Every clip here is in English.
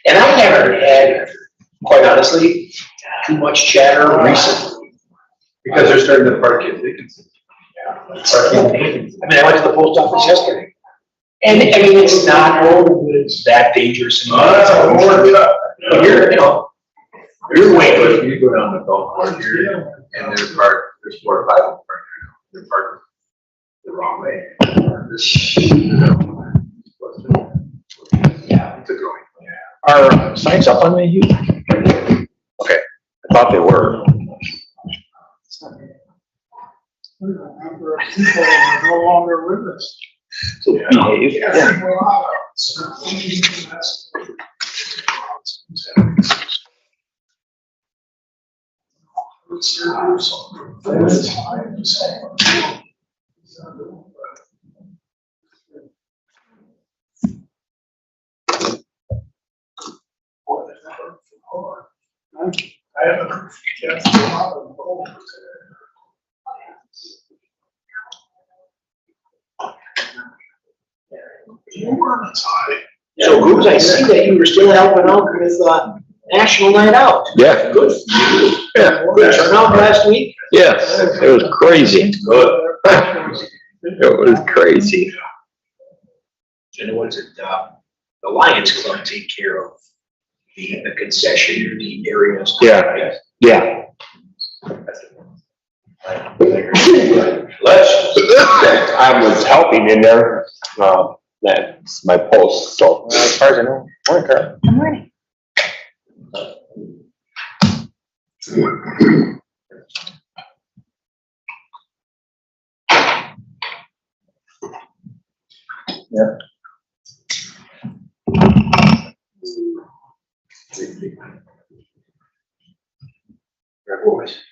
And I haven't had, quite honestly, too much chatter recently. Because they're starting to park at Dickinson. I mean, I went to the post office yesterday. And I mean, it's not, it's that dangerous. But you're, you know, you're waiting. You go down the golf course here and they're parked, there's 4 or 5 of them parked. They're parked the wrong way. Yeah. It's a growing. Are signs up on the U? Okay, I thought they were. A number of people are no longer with us. So behave. Yeah. I haven't. So, Goose, I see that you were still helping out with, National Night Out. Yeah. Good. Yeah. Good turnout last week. Yes, it was crazy. Good. It was crazy. And the ones that, the Lions Club take care of the concession or the areas. Yeah. Yeah. I was helping in there. That's my post. So as far as I know, morning, Carl. Good morning. Yeah.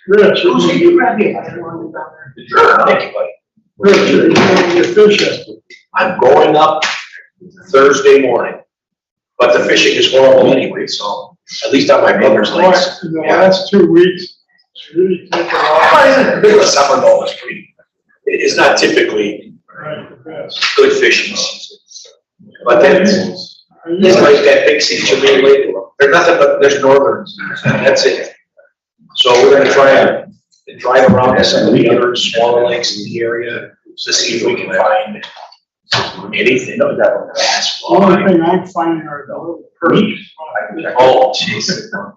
Rich, Goose, can you grab me another one down there? Sure. Thank you, buddy. Rich, you're going to get fish yesterday. I'm going up Thursday morning, but the fishing is horrible anyway, so at least on my brother's lakes. In the last 2 weeks, it's really taken off. The summer though is pretty, it's not typically Right, the best. good fishing season. But then it's like that big section lately, there's nothing but, there's northerns, and that's it. So we're gonna try and drive around to some of the other smaller lakes in the area to see if we can find anything of that bass. The only thing I'm finding are the little perch. Oh, jeez.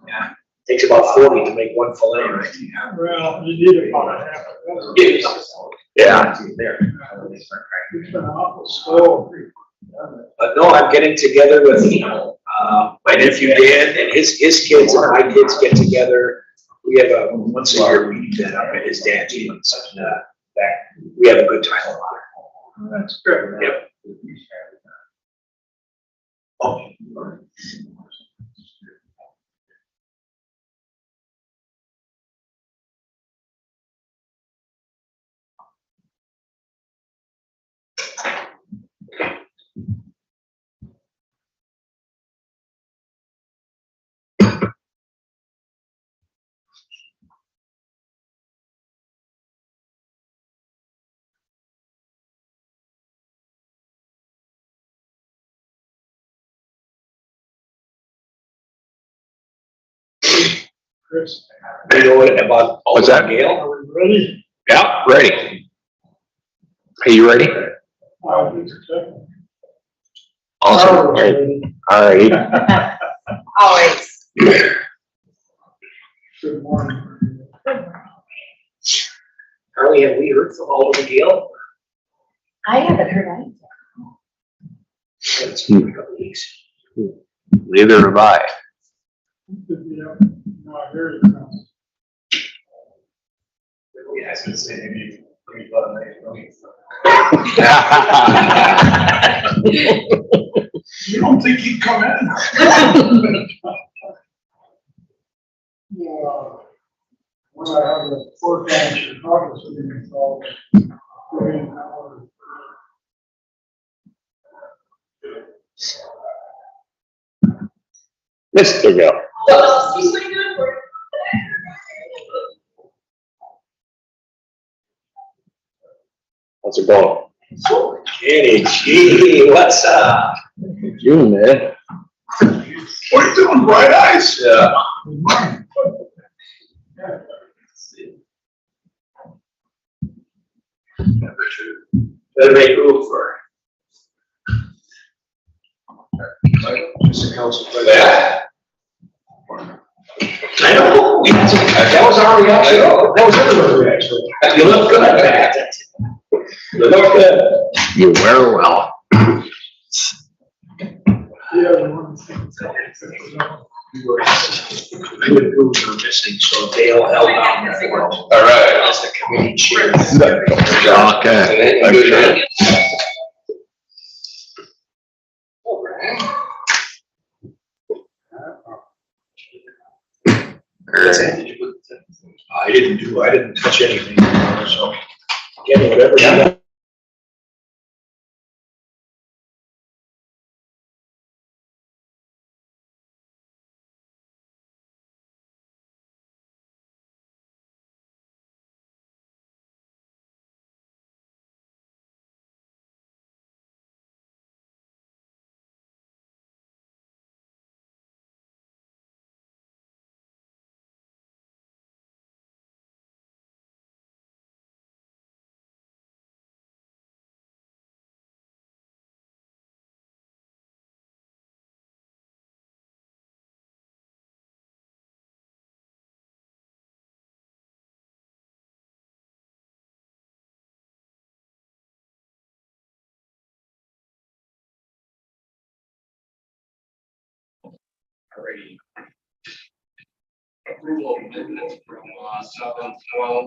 Yeah. Takes about 40 to make one fillet, right? Well, you need about a half a dozen. Yeah. It's been awful slow. But no, I'm getting together with, my nephew Dan and his kids and my kids get together. We have a once a year meeting up at his dad's house, and, we have a good time over there. That's good. Yep. Oh. Chris, You know what about? What's that? are Gail? we ready? Yeah, ready. Are you ready? Awesome. All right. All right. Always. Good morning. Carly, have we heard from Alderman Gail? I haven't heard anything. It's been a couple weeks. Neither have I. Good deal. No, I hear it now. Yeah, I was gonna say, maybe let a nice running. You don't think he'd come in? When I have a forecast in Chicago, so they can call. Mr. Gill. How's it going? Kenny G, what's up? You, man. What are you doing, bright eyes? Yeah. Better make room for. Mr. Council President. Yeah. I know, that was our reaction, that was everyone's reaction. You look good, Matt. You look good. You wear well. Yeah, the one thing. Good moves are missing, so Dale held down that one. All right. As the committee chair. Okay. Good. I didn't touch anything, so. Give me whatever you got. Alrighty. Approval of minutes from 7/12.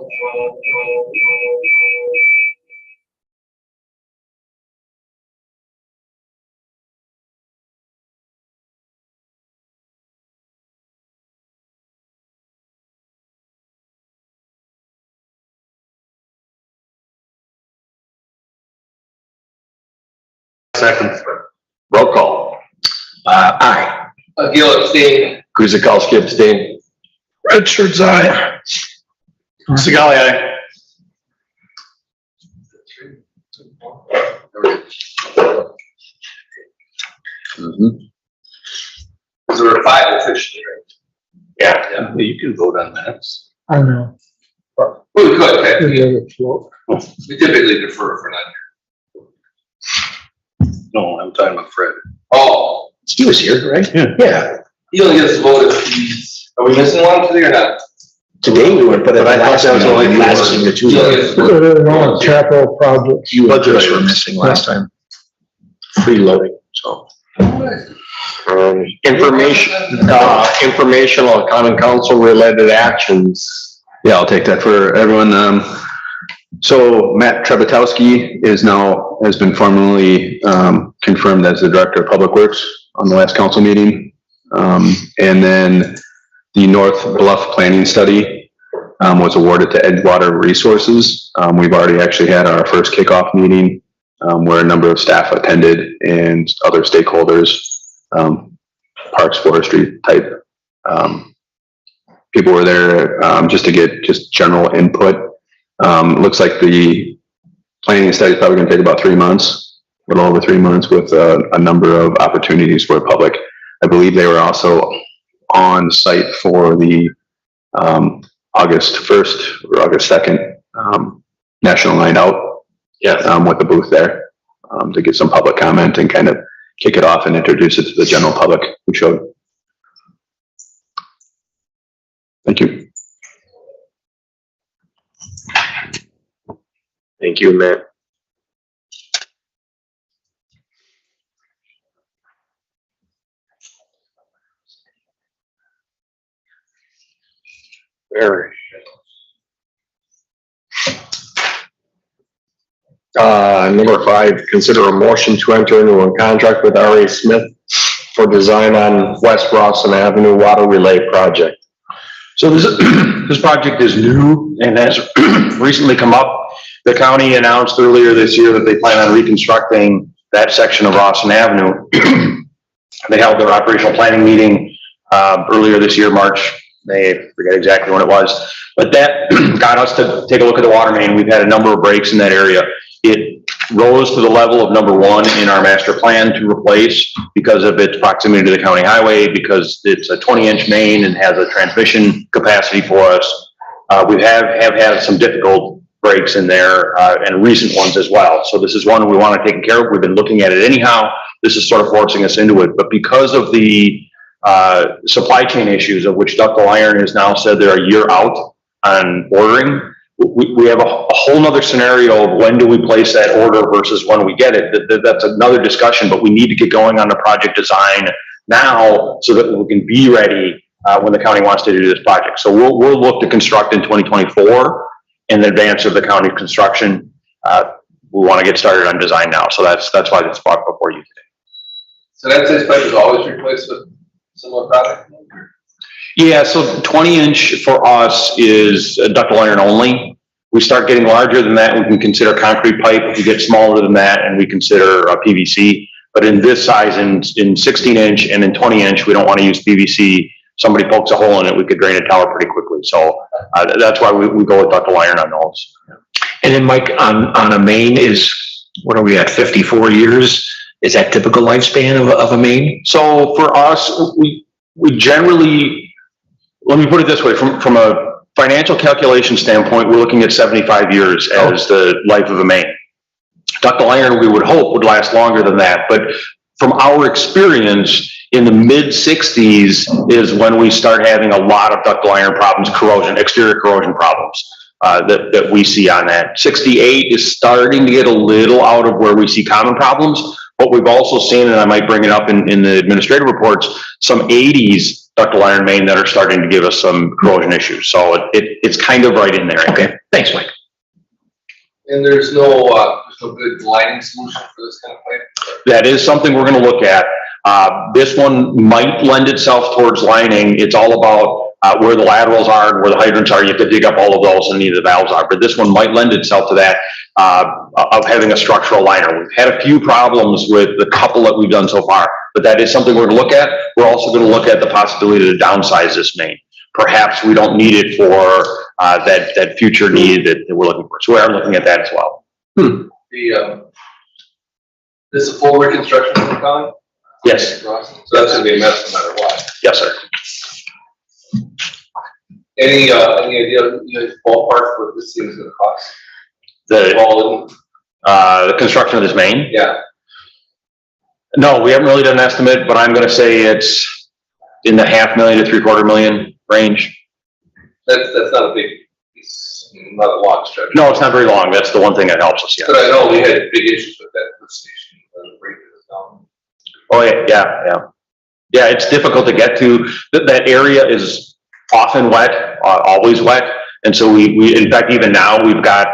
Second. Roll call. Aye. Gil abstain. Guzekowski abstain. Richards, aye. Sigali, aye. So we're 5 officially, right? Yeah. You can vote on minutes. I know. Well, we could, Good technically. way to float. We typically defer if we're not here. No, I'm talking about Fred. Oh, He was here, right? Yeah. he only gets to vote if he's, are we missing one today or not? Today we would, but But I thought that was only last thing or two. He only gets to vote. Good, no, capital projects. You and Chris were missing last time. Freeloading, so. Informational common council related actions. Yeah, I'll take that for everyone. So Matt Trebetowski has been formally confirmed as the Director of Public Works on the last council meeting. And then the North Bluff Planning Study was awarded to Edgewater Resources. We've already actually had our first kickoff meeting where a number of staff attended and other stakeholders, parks, forestry type people were there just to get just general input. Looks like the planning study is probably going to take about 3 months, a little over 3 months, with a number of opportunities for public. I believe they were also on site for the August 1st or August 2nd National Night Out. Yeah. With the booth there to get some public comment and kind of kick it off and introduce it to the general public who showed. Thank you. Thank you, Matt. Very. Number 5, consider a motion to enter into a contract with R.A. Smith for design on West Rawson Avenue Water Relay Project. So this project is new and has recently come up. The county announced earlier this year that they plan on reconstructing that section of Rawson Avenue. They held their operational planning meeting earlier this year, March. They forget exactly when it was, but that got us to take a look at the water main. We've had a number of breaks in that area. It rose to the level of number one in our master plan to replace because of its proximity to the county highway, because it's a 20-inch main and has a transmission capacity for us. We have had some difficult breaks in there, and recent ones as well. So this is one we want to take care of. We've been looking at it anyhow. This is sort of forcing us into it, but because of the supply chain issues, of which Ductile Iron has now said they're a year out on ordering, we have a whole nother scenario of when do we place that order versus when we get it. That's another discussion, but we need to get going on the project design now so that we can be ready when the county wants to do this project. So we'll look to construct in 2024 in advance of the county construction. We want to get started on design now. So that's why this brought before you today. So that says pipe is always replaced with similar product? Yeah, so 20-inch for us is ductile iron only. We start getting larger than that, we can consider concrete pipe. If you get smaller than that, and we consider PVC. But in this size, in 16-inch and in 20-inch, we don't want to use PVC. Somebody pokes a hole in it, we could drain a tower pretty quickly. So that's why we go with ductile iron on those. And then Mike, on a main is, what are we at, 54 years? Is that typical lifespan of a main? So for us, we generally, let me put it this way, from a financial calculation standpoint, we're looking at 75 years as the life of a main. Ductile iron, we would hope, would last longer than that, but from our experience, in the mid-60s is when we start having a lot of ductile iron problems, corrosion, exterior corrosion problems that we see on that. 68 is starting to get a little out of where we see common problems, but we've also seen, and I might bring it up in the administrative reports, some 80s ductile iron main that are starting to give us some corrosion issues. So it's kind of right in there. Okay, thanks, Mike. And there's no good lining solution for this kind of pipe? That is something we're going to look at. This one might lend itself towards lining. It's all about where the laterals are and where the hydrants are. You have to dig up all of those and neither the valves are, but this one might lend itself to that, of having a structural liner. We've had a few problems with the couple that we've done so far, but that is something we're going to look at. We're also going to look at the possibility to downsize this main. Perhaps we don't need it for that future need that we're looking for. So we are looking at that as well. This is a full reconstruction of the county? Yes. So that's gonna be a mess no matter what. Yes, sir. Any idea, ballpark what this thing is gonna cost? The construction of this main? Yeah, No, we haven't really done an estimate, but I'm gonna say it's in the $500,000 to $750,000 range. that's not a big, it's not a long stretch. No, it's not very long. That's the one thing that helps us, yeah. But I know we had big issues with that lift station, breaking this down. Oh, yeah. Yeah, it's difficult to get to. That area is often wet, always wet. And so we, in fact, even now we've got,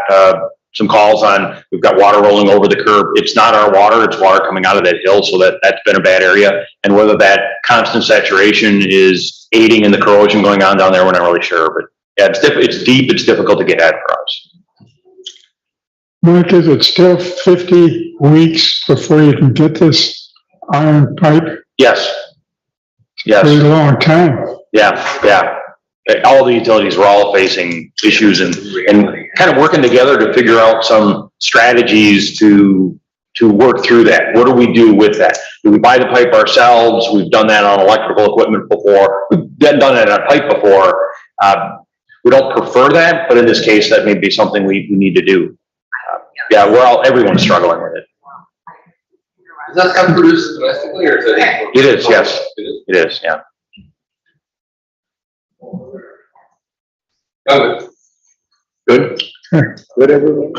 some calls on, we've got water rolling over the curb. It's not our water, it's water coming out of that hill. So that's been a bad area. And whether that constant saturation is aiding in the corrosion going on down there, we're not really sure, but yeah, it's deep, it's difficult to get at for us. Mike, is it still 50 weeks before you can get this iron pipe? Yes. Pretty long time. Yeah. All the utilities were all facing issues and kind of working together to figure out some strategies to work through that. What do we do with that? Do we buy the pipe ourselves? We've done that on electrical equipment before. We've done that on pipe before. We don't prefer that, but in this case, that may be something we need to do. Everyone's struggling with it. Is that stuff produced domestically or is it? It is, yes. It is, yeah. Good. Good. Good, everyone.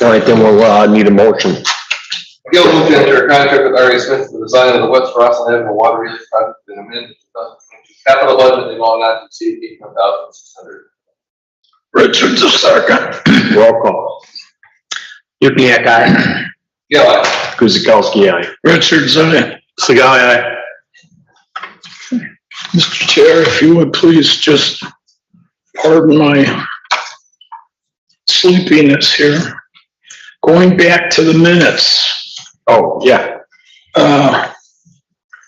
All right, then we'll need a motion. Gail moved into a contract with R.A. Smith for the design of the West Rosslyn Avenue water relay project in amendment capital budget in the amount not to exceed $81,600. Richards, a second. Roll call. Dukenyak, aye. Gail, aye. Guzekowski, aye. Richards, aye. Sigali, aye. Mr. Chair, if you would please just pardon my sleepiness here. Going back to the minutes, Oh, yeah.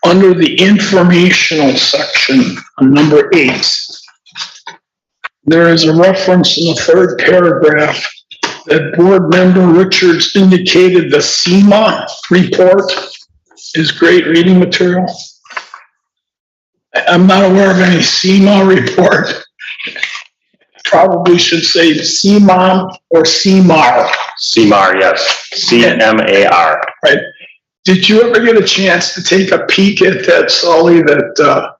under the informational section on number 8, there is a reference in the third paragraph that board member Richards indicated the SEMA report is great reading material. I'm not aware of any SEMA report. Probably should say CMOM or CMAR. CMAR, yes, CMAR. Right. Did you ever get a chance to take a peek at that, Sully, that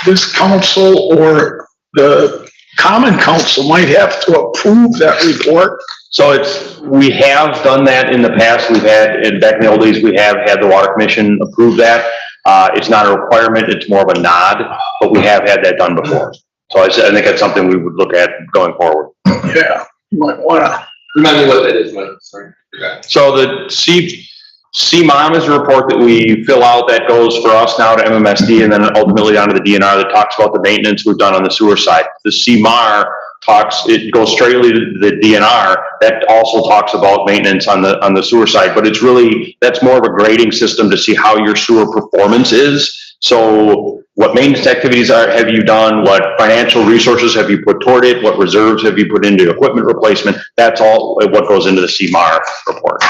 this council or the common council might have to approve that report? So we have done that in the past. We've had, back in the old days, we have had the water commission approve that. It's not a requirement, it's more of a nod, but we have had that done before. So I think that's something we would look at going forward. Yeah, you might wanna. Remind me what that is, Mike, sorry. Forgot. So the CMOM is a report that we fill out that goes for us now to MMSD and then ultimately onto the DNR that talks about the maintenance we've done on the sewer side. The CMAR it goes straightly to the DNR. That also talks about maintenance on the sewer side, but it's really, that's more of a grading system to see how your sewer performance is. So what maintenance activities have you done? What financial resources have you put toward it? What reserves have you put into equipment replacement? That's all what goes into the CMAR report.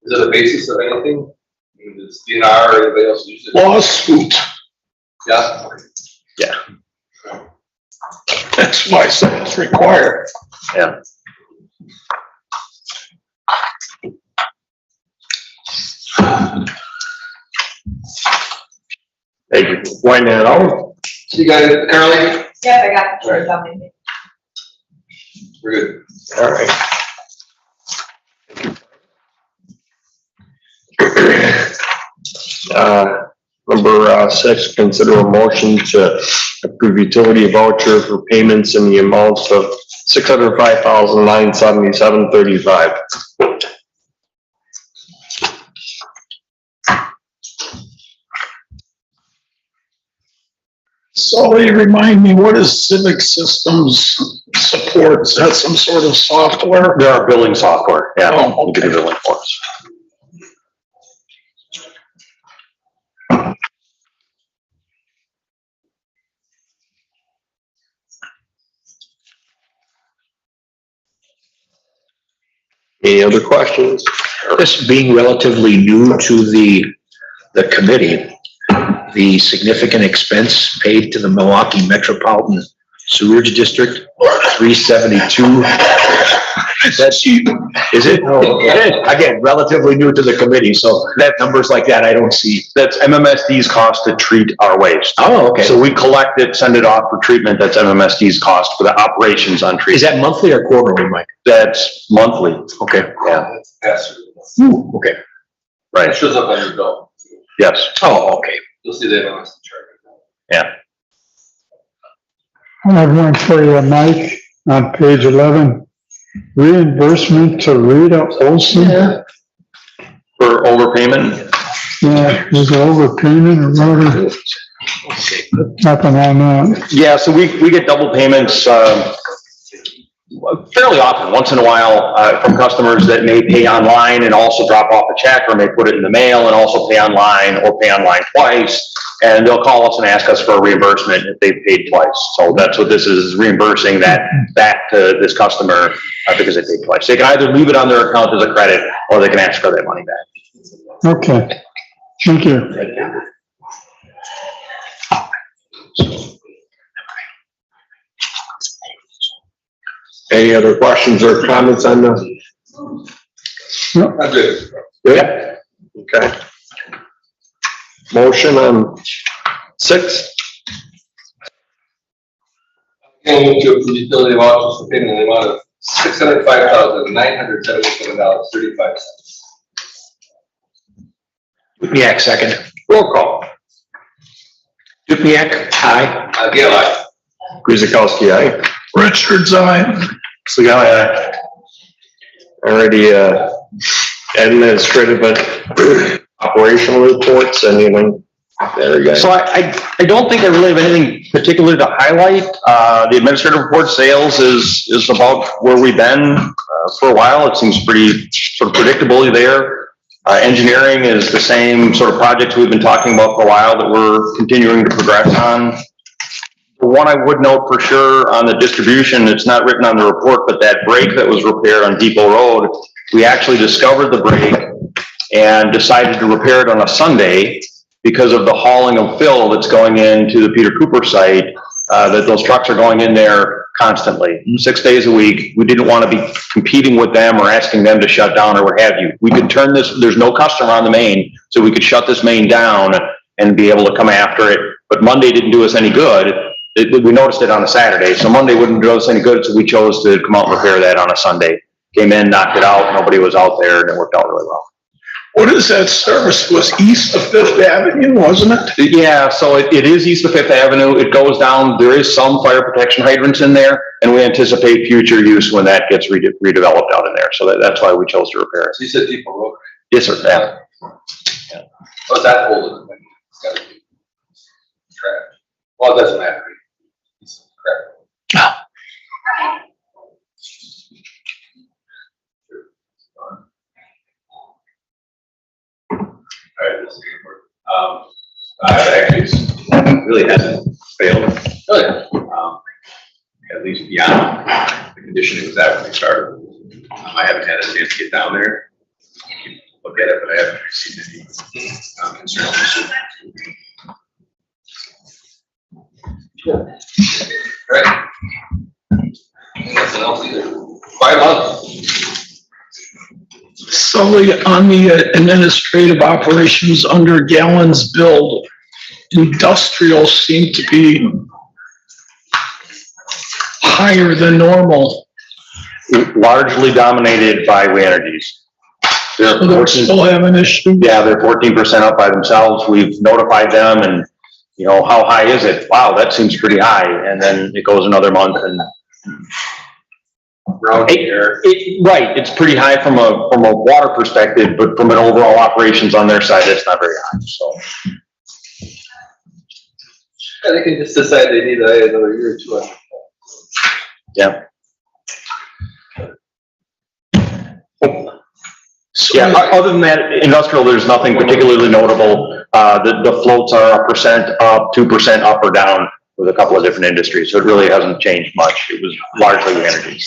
Is it a basis of anything? I mean, does DNR or anybody else use it? Lawsuit. Yeah. Yeah. That's why I said it's required. Yeah. Thank you. Why not? So you got it, Carly? Yes, I got it. All right. We're good. All right. Number 6, consider a motion to approve utility voucher for payments in the amounts of $605,977.35. Sully, remind me, what is Civic Systems support? Is that some sort of software? There are billing software. Yeah. Oh, We'll give you the link for us. Any other questions? This being relatively new to the committee, the significant expense paid to the Milwaukee Metropolitan Sewerage District, $372. That's, is it? Oh, it is. Again, relatively new to the committee, so that numbers like that I don't see. That's MMSD's cost to treat our waste. Oh, okay. So we collect it, send it off for treatment. That's MMSD's cost for the operations on Is treatment. that monthly or quarterly, Mike? That's monthly. Okay. Yeah, That's faster. Ooh, okay. It right. shows up on your bill. Yes. Oh, okay. You'll see that on the chart. Yeah. I have one for you, Mike, on page 11. Reimbursement to Rita Olson. For overpayment. Yeah, there's an overpayment or whatever. Nothing on that. Yeah, so we get double payments, fairly often, once in a while, from customers that may pay online and also drop off a check, or may put it in the mail and also pay online or pay online twice. And they'll call us and ask us for a reimbursement if they've paid twice. So that's what this is reimbursing that back to this customer because they paid twice. They can either leave it on their account as a credit or they can ask for that money back. Okay, thank you. Any other questions or comments on this? I'm good. Good? Okay. Motion on 6? Again, move to approve utility vouchers for payment in the amount of $605,977.35. Dukenyak, second. Roll call. Dukenyak, aye. Gale, aye. Guzekowski, aye. Richards, aye. Sigali, aye. Already, administrative and operational reports, anything there, guys? So I don't think I really have anything particular to highlight. The administrative report sales is about where we've been for a while. It seems pretty sort of predictably there. Engineering is the same sort of projects we've been talking about for a while that we're continuing to progress on. The one I would note for sure on the distribution, it's not written on the report, but that break that was repaired on Depot Road, we actually discovered the break and decided to repair it on a Sunday because of the hauling of fill that's going into the Peter Cooper site, that those trucks are going in there constantly, 6 days a week. We didn't want to be competing with them or asking them to shut down or what have you. We could turn this, there's no customer on the main, so we could shut this main down and be able to come after it. But Monday didn't do us any good. We noticed it on a Saturday, so Monday wouldn't do us any good, so we chose to come out and repair that on a Sunday. Came in, knocked it out, nobody was out there, and it worked out really well. What is that service? Was east of Fifth Avenue, wasn't it? Yeah, so it is east of Fifth Avenue. It goes down, there is some fire protection hydrants in there, and we anticipate future use when that gets redeveloped out in there. So that's why we chose to repair it. So you said Depot Road, right? Yes, sir, yeah. Oh, that old, it's gotta be trash. Well, it doesn't matter. It's crap. All right, this is actually, really hasn't failed. Good. At least beyond the condition it was at when they started. I haven't had a chance to get down there, look at it, but I haven't received any concerns. Right. Nothing else either. 5 months. Sully, on the administrative operations under gallons billed, industrial seemed to be higher than normal. Largely dominated by Reenergies. So they're still having issues. Yeah, they're 14% up by themselves. We've notified them and, you know, how high is it? Wow, that seems pretty high. And then it goes another month and. Around here. Right, it's pretty high from a water perspective, but from an overall operations on their side, it's not very high, so. Yeah, they can just decide they need another year or two. Yeah. So Yeah, other than that, industrial, there's nothing particularly notable. The floats are 1% up, 2% up or down with a couple of different industries, so it really hasn't changed much. It was largely energy.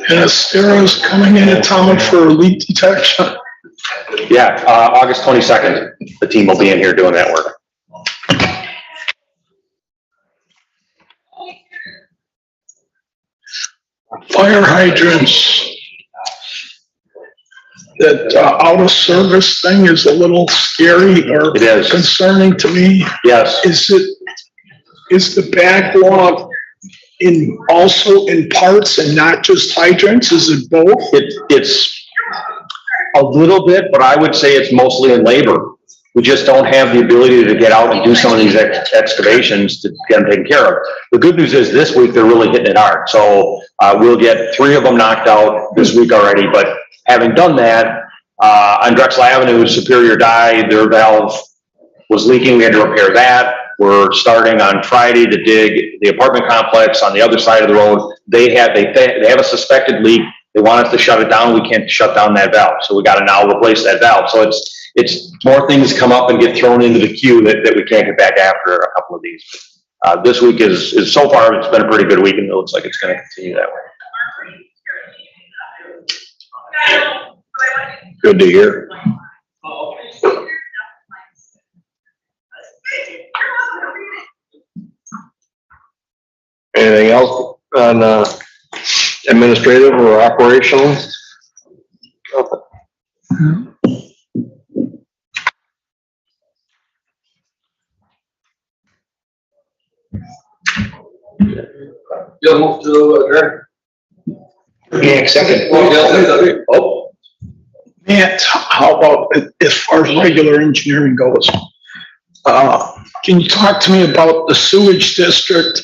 And Astero's coming into town for leak detection. Yeah, August 22nd, the team will be in here doing that work. Fire hydrants. That out of service thing is a little scary or It is. concerning to me. Yes, Is the backlog also in parts and not just hydrants? Is it both? it's a little bit, but I would say it's mostly in labor. We just don't have the ability to get out and do some of these excavations to get them taken care of. The good news is this week, they're really hitting it hard. So, we'll get 3 of them knocked out this week already, but having done that, on Drexel Avenue, Superior Dye, their valve was leaking. We had to repair that. We're starting on Friday to dig the apartment complex on the other side of the road. They have a suspected leak. They want us to shut it down. We can't shut down that valve. So we got to now replace that valve. So it's more things come up and get thrown into the queue that we can't get back after a couple of these. This week is so far, it's been a pretty good week and it looks like it's going to continue that way. Good to hear. Anything else on, administrative or operational? You'll move to adjourn. Yeah, second. Oh, Matt, how about as far as regular engineering goes? Can you talk to me about the sewage district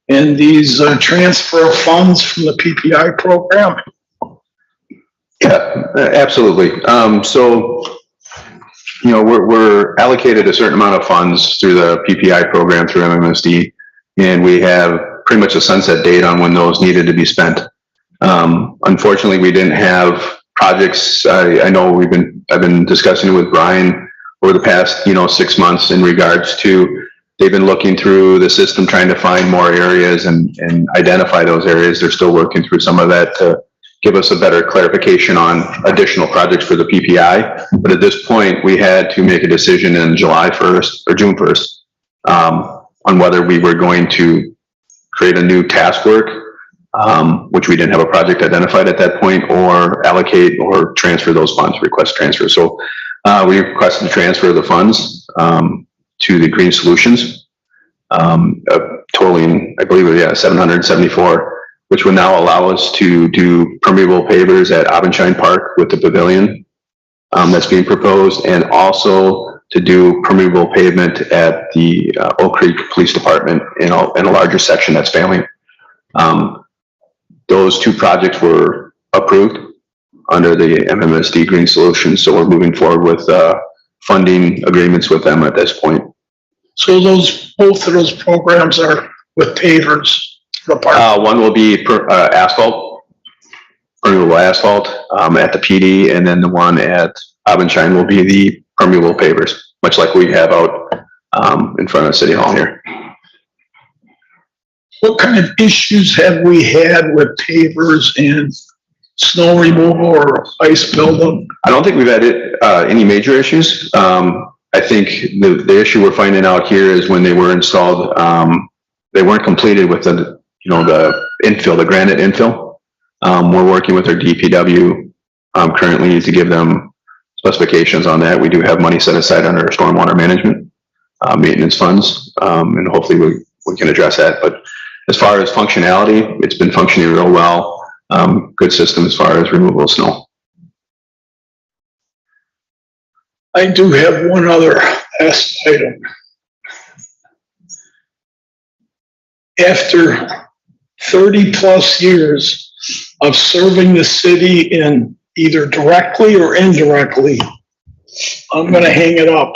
and these transfer of funds from the PPI program? Yeah, absolutely. So, you know, we're allocated a certain amount of funds through the PPI program through MMSD, and we have pretty much a sunset date on when those needed to be spent. Unfortunately, we didn't have projects. I know I've been discussing it with Brian over the past, 6 months in regards to they've been looking through the system, trying to find more areas and identify those areas. They're still working through some of that to give us a better clarification on additional projects for the PPI. But at this point, we had to make a decision in July 1st or June 1st on whether we were going to create a new task work, which we didn't have a project identified at that point, or allocate or transfer those funds, request transfer. So we requested to transfer the funds to the Green Solutions, totaling, I believe, $774, which would now allow us to do permeable pavers at Abendschein Park with the pavilion that's being proposed, and also to do permeable pavement at the Oak Creek Police Department in a larger section that's failing. Those two projects were approved under the MMSD Green Solutions, so we're moving forward with funding agreements with them at this point. So both of those programs are with pavers for the park? One will be asphalt, permeable asphalt at the PD, and then the one at Abendschein will be the permeable pavers, much like we have out in front of City Hall here. What kind of issues have we had with pavers and snow removal or ice buildup? I don't think we've had any major issues. I think the issue we're finding out here is when they were installed, they weren't completed with the infill, the granite infill. We're working with our DPW currently to give them specifications on that. We do have money set aside under our stormwater management maintenance funds, and hopefully we can address that. But as far as functionality, it's been functioning real well. Good system as far as removal of snow. I do have one other last item. After 30+ years of serving the city in either directly or indirectly, I'm gonna hang it up.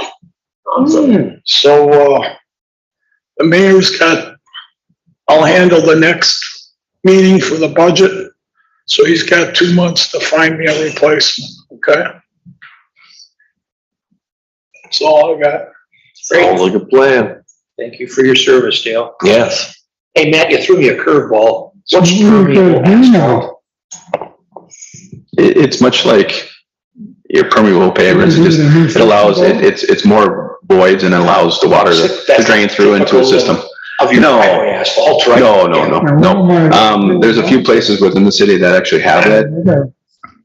So, the mayor's I'll handle the next meeting for the budget. So he's got 2 months to find me a replacement, okay? That's all I got. Sounds like a plan. Thank you for your service, Dale. Yes. Hey, Matt, you threw me a curveball. What's What are you permeable gonna do now? asphalt? It's much like your permeable pavers. It allows, it's more voids and it allows the water to drain through into a system. Of your No. highway asphalt, right? No. There's a few places within the city that actually have that.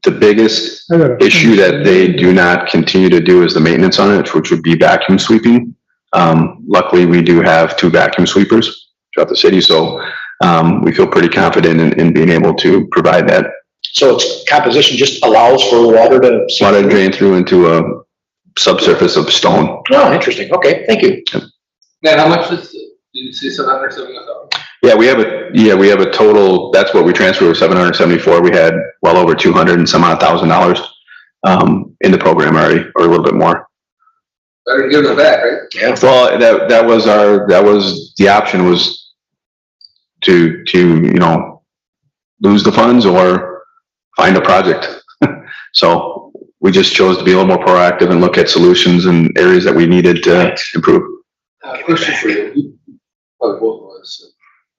The biggest issue that they do not continue to do is the maintenance on it, which would be vacuum sweeping. Luckily, we do have 2 vacuum sweepers throughout the city, so we feel pretty confident in being able to provide that. So its composition just allows for water to. Water to drain through into a subsurface of stone. Oh, interesting. Okay, thank you. Man, how much did you say, $771? Yeah, we have a total, that's what we transferred, was 774. We had well over 200 and some odd $1,000 in the program already, or a little bit more. Better than giving it back, right? Yeah. Well, that was the option, was to lose the funds or find a project. So we just chose to be a little more proactive and look at solutions and areas that we needed to improve. Question for you. Probably both of us.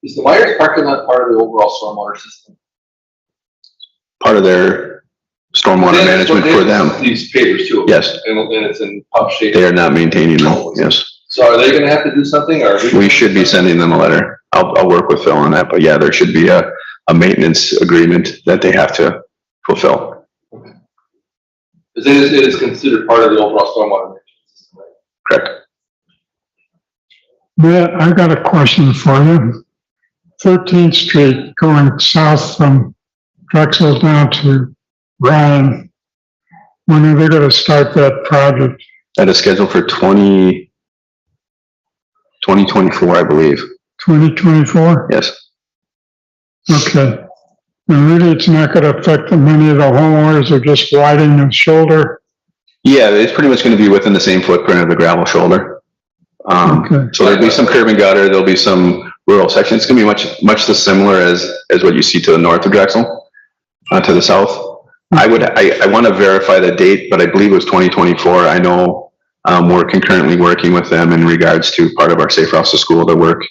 Is the Myers parking lot part of the overall stormwater system? Part of their stormwater management for them. These pavers too. Yes. And it's in pump shape. They are not maintaining them, yes. So are they gonna have to do something, or? We should be sending them a letter. I'll work with Phil on that, but yeah, there should be a maintenance agreement that they have to fulfill. Because it is considered part of the overall stormwater management system, right? Correct. Matt, I got a question for you. 13th Street going south from Drexel down to Ryan. When are they gonna start that project? That is scheduled for 2024, I believe. 2024? Yes. Okay. And really, it's not gonna affect the many of the homeowners who are just widening the shoulder? Yeah, it's pretty much gonna be within the same footprint of the gravel shoulder. Okay. So there'll be some curb and gutter, there'll be some rural sections. It's gonna be much the similar as what you see to the north of Drexel, to the south. I want to verify the date, but I believe it was 2024. I know, We're concurrently working with them in regards to part of our Safe Routes to School to work,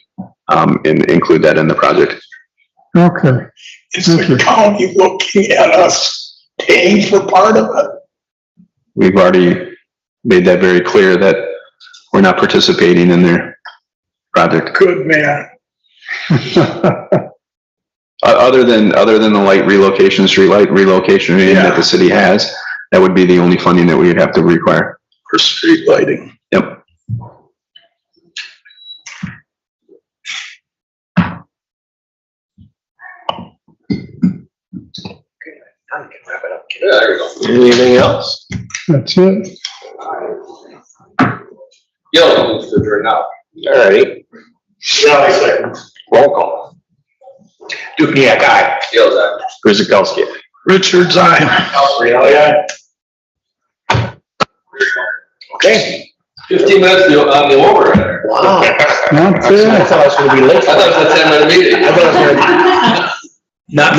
and include that in the project. Okay, Is the county looking at us paying for part of it? We've already made that very clear that we're not participating in their project. Good man. Other than the light relocation, street light relocation that the city has, that would be the only funding that we would have to require. For street lighting. Yep. Yeah, there you go. Anything else? that's it. Gil moves to adjourn now. Alrighty, Yeah, I second. roll call. Dukenyak, aye. Gil's out. Guzekowski. Richard's eye. Okay. 15 minutes on the over there. Wow. Not I bad. thought I was gonna be late. I thought it was a 10-minute meeting. I thought it was gonna- Not